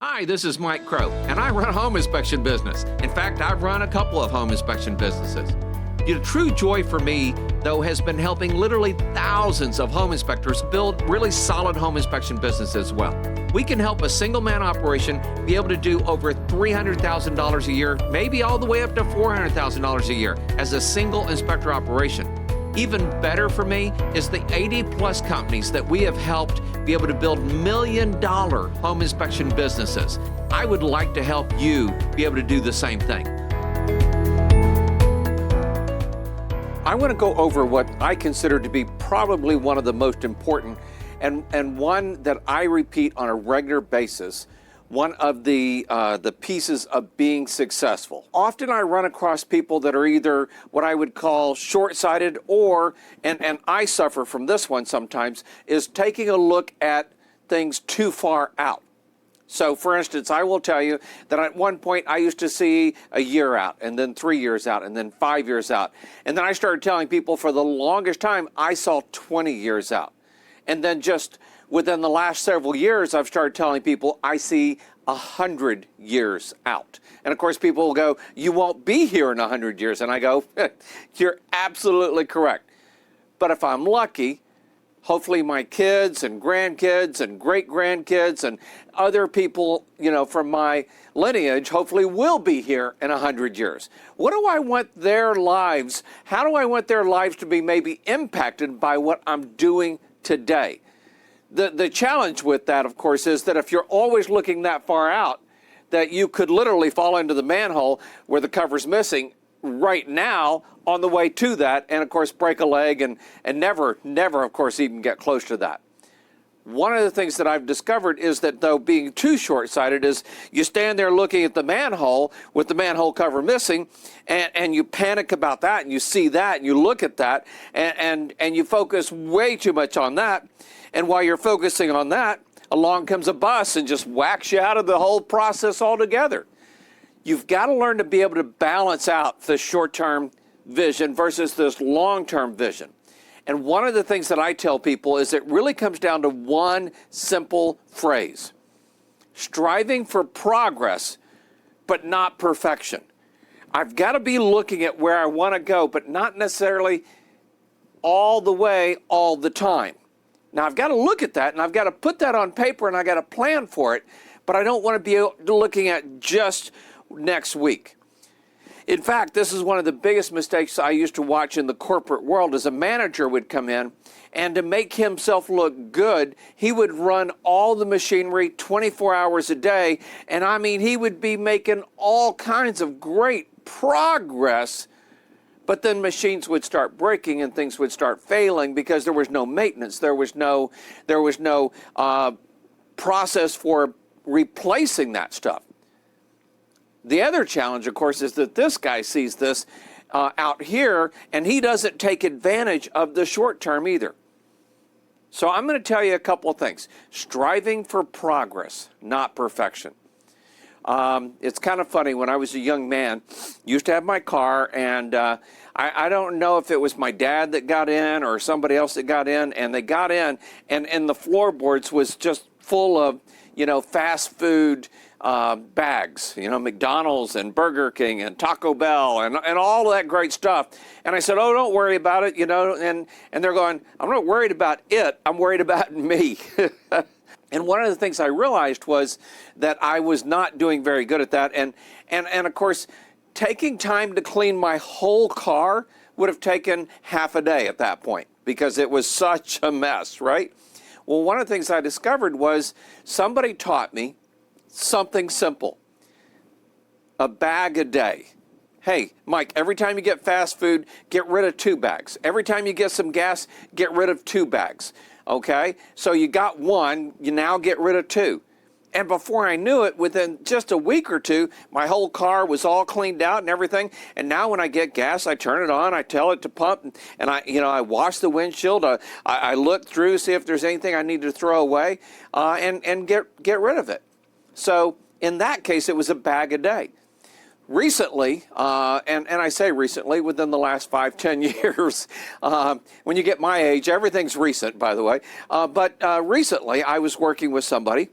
Hi, this is Mike Crow, and I run a home inspection business. In fact, I've run a couple of home inspection businesses. The true joy for me, though, has been helping literally thousands of home inspectors build really solid home inspection businesses as well. We can help a single-man operation be able to do over $300,000 a year, maybe all the way up to $400,000 a year as a single inspector operation. Even better for me is the 80-plus companies that we have helped be able to build million-dollar home inspection businesses. I would like to help you be able to do the same thing. I want to go over what I consider to be probably one of the most important and one that I repeat on a regular basis, one of the pieces of being successful. Often I run across people that are either what I would call short-sighted or, and I suffer from this one sometimes, is taking a look at things too far out. So for instance, I will tell you that at one point I used to see a year out and then 3 years out and then 5 years out. And then I started telling people for the longest time I saw 20 years out. And then just within the last several years, I've started telling people I see 100 years out. And of course, people will go, you won't be here in 100 years. And I go, you're absolutely correct. But if I'm lucky, hopefully my kids and grandkids and great-grandkids and other people, from my lineage, hopefully will be here in 100 years. What do I want their lives, how do I want their lives to be maybe impacted by what I'm doing today? The challenge with that, of course, is that if you're always looking that far out, that you could literally fall into the manhole where the cover's missing right now on the way to that, and of course break a leg and never, of course, even get close to that. One of the things that I've discovered is that, though, being too short-sighted is you stand there looking at the manhole with the manhole cover missing, and you panic about that, and you see that, and you look at that, and you focus way too much on that. And while you're focusing on that, along comes a bus and just whacks you out of the whole process altogether. You've got to learn to be able to balance out the short-term vision versus this long-term vision. And one of the things that I tell people is it really comes down to one simple phrase: striving for progress, but not perfection. I've got to be looking at where I want to go, but not necessarily all the way, all the time. Now, I've got to look at that, and I've got to put that on paper, and I've got to plan for it, but I don't want to be looking at just next week. In fact, this is one of the biggest mistakes I used to watch in the corporate world. As a manager would come in, and to make himself look good, he would run all the machinery 24 hours a day, and I mean, he would be making all kinds of great progress, but then machines would start breaking and things would start failing because there was no maintenance. There was no process for replacing that stuff. The other challenge, of course, is that this guy sees this out here, and he doesn't take advantage of the short term either. So I'm going to tell you a couple of things. Striving for progress, not perfection. It's kind of funny. When I was a young man, used to have my car, and I don't know if it was my dad that got in or somebody else that got in, and they got in, and the floorboards was just full of, fast food bags, McDonald's and Burger King and Taco Bell and all that great stuff. And I said, oh, don't worry about it, and they're going, I'm not worried about it, I'm worried about me. And one of the things I realized was that I was not doing very good at that. And of course, taking time to clean my whole car would have taken half a day at that point because it was such a mess, right? Well, one of the things I discovered was somebody taught me something simple: a bag a day. Hey, Mike, every time you get fast food, get rid of 2 bags. Every time you get some gas, get rid of 2 bags. Okay, so you got 1, you now get rid of 2. And before I knew it, within just a week or 2, my whole car was all cleaned out and everything. And now when I get gas, I turn it on, I tell it to pump, and I wash the windshield. I look through, see if there's anything I need to throw away, and get rid of it. So in that case, it was a bag a day. Recently, and I say recently, within the last 5-10 years, when you get my age, everything's recent, by the way. But recently, I was working with somebody,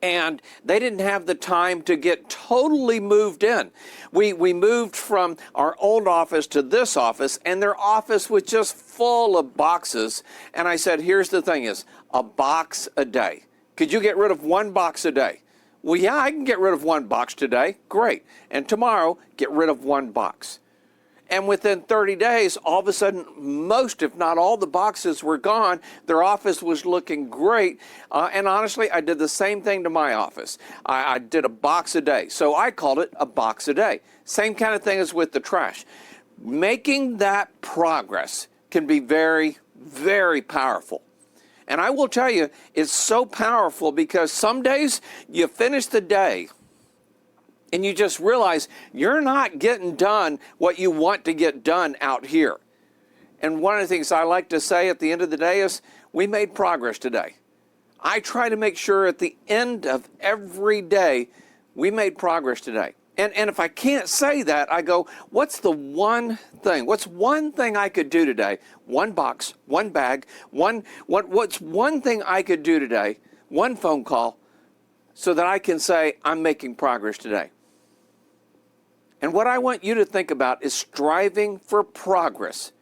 and they didn't have the time to get totally moved in. We moved from our old office to this office, and their office was just full of boxes. And I said, here's the thing is, a box a day. Could you get rid of one box a day? Well, yeah, I can get rid of one box today. Great. And tomorrow, get rid of one box. And within 30 days, all of a sudden, most, if not all, the boxes were gone. Their office was looking great. And honestly, I did the same thing to my office. I did a box a day. So I called it a box a day. Same kind of thing as with the trash. Making that progress can be very, very powerful. And I will tell you, it's so powerful because some days you finish the day and you just realize you're not getting done what you want to get done out here. And one of the things I like to say at the end of the day is, we made progress today. I try to make sure at the end of every day, we made progress today. And if I can't say that, I go, what's the one thing? What's one thing I could do today? One box, one bag, what's one thing I could do today? One phone call, so that I can say, I'm making progress today. And what I want you to think about is striving for progress,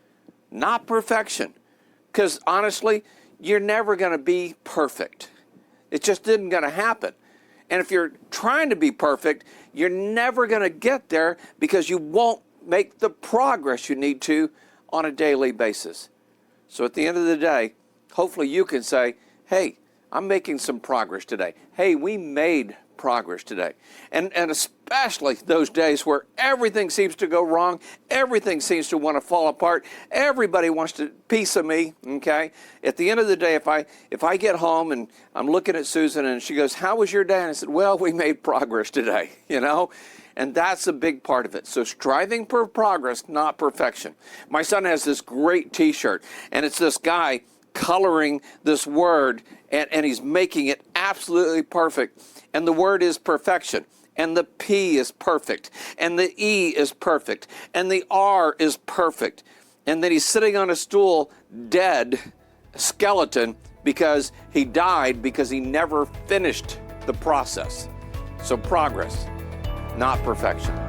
not perfection. Because honestly, you're never going to be perfect. It just isn't going to happen. And if you're trying to be perfect, you're never going to get there because you won't make the progress you need to on a daily basis. So at the end of the day, hopefully you can say, hey, I'm making some progress today. Hey, we made progress today. And especially those days where everything seems to go wrong, everything seems to want to fall apart, everybody wants a piece of me, okay? At the end of the day, if I get home and I'm looking at Susan and she goes, how was your day? And I said, well, we made progress today, you know? And that's a big part of it. So striving for progress, not perfection. My son has this great t-shirt, and it's this guy coloring this word, and he's making it absolutely perfect. And the word is perfection. And the P is perfect. And the E is perfect. And the R is perfect. And then he's sitting on a stool, dead, skeleton, because he died because he never finished the process. So progress, not perfection.